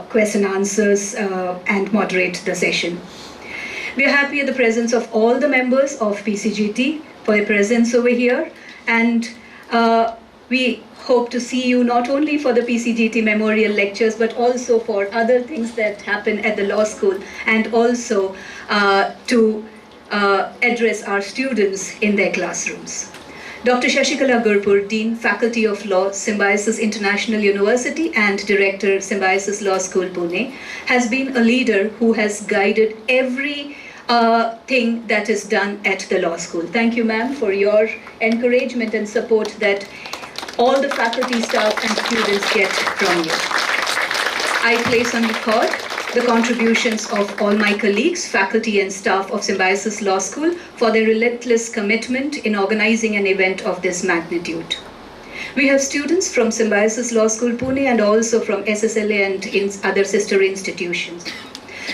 question answers and moderate the session. We are happy at the presence of all the members of PCGT for their presence over here, and we hope to see you not only for the PCGT memorial lectures but also for other things that happen at the law school, and also to address our students in their classrooms. Dr. Shashikala Gurpur, Dean, Faculty of Law, Symbiosis International University and Director, Symbiosis Law School, Pune, has been a leader who has guided every thing that is done at the law school. Thank you, ma'am, for your encouragement and support that all the faculty, staff and students get from you. I place on record the contributions of all my colleagues, faculty and staff of Symbiosis Law School for their relentless commitment in organizing an event of this magnitude. We have students from Symbiosis Law School, Pune, and also from SSLA and other sister institutions.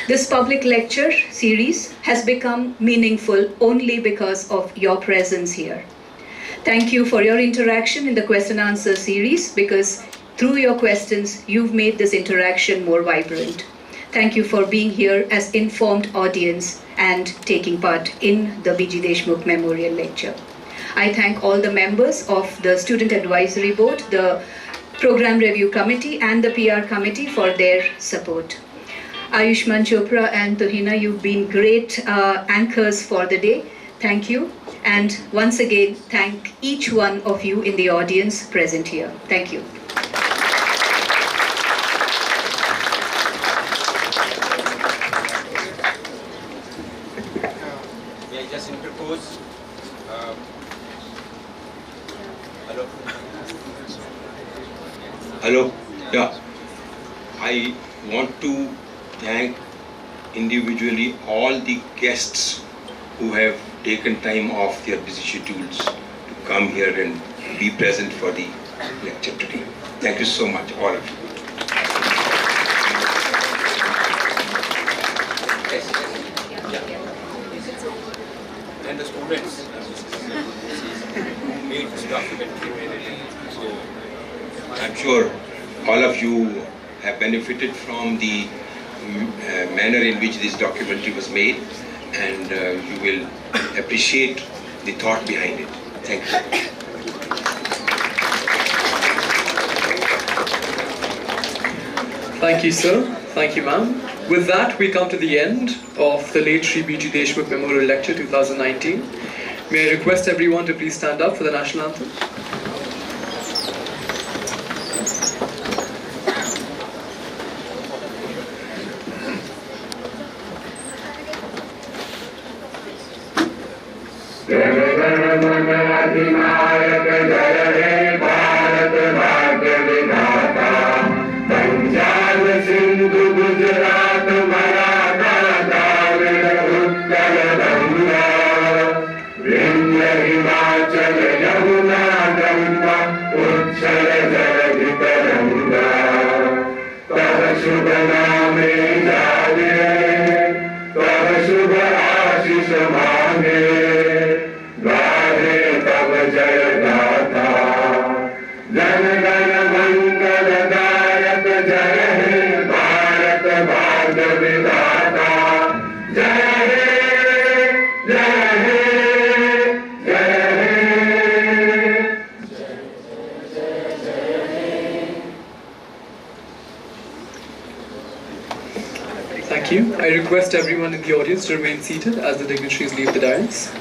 This public lecture series has become meaningful only because of your presence here. Thank you for your interaction in the question answer series, because through your questions, you've made this interaction more vibrant. Thank you for being here as informed audience and taking part in the B.G. Deshmukh Memorial Lecture. I thank all the members of the Student Advisory Board, the Program Review Committee and the PR Committee for their support. Ayushman Chopra and Tuhina, you've been great anchors for the day. Thank you. And once again, thank each one of you in the audience present here. Thank you. Just interpose. Hello. Hello. Yeah. I want to thank individually all the guests who have taken time off their busy schedules to come here and be present for the lecture today. Thank you so much, all of you. And the students who made this documentary. I'm sure all of you have benefited from the manner in which this documentary was made, and you will appreciate the thought behind it. Thank you. Thank you, sir. Thank you, ma'am. With that, we come to the end of the late Shri B.G. Deshmukh Memorial Lecture 2019. May I request everyone to please stand up for the national anthem. Thank you. I request everyone in the audience to remain seated as the dignitaries leave the dais.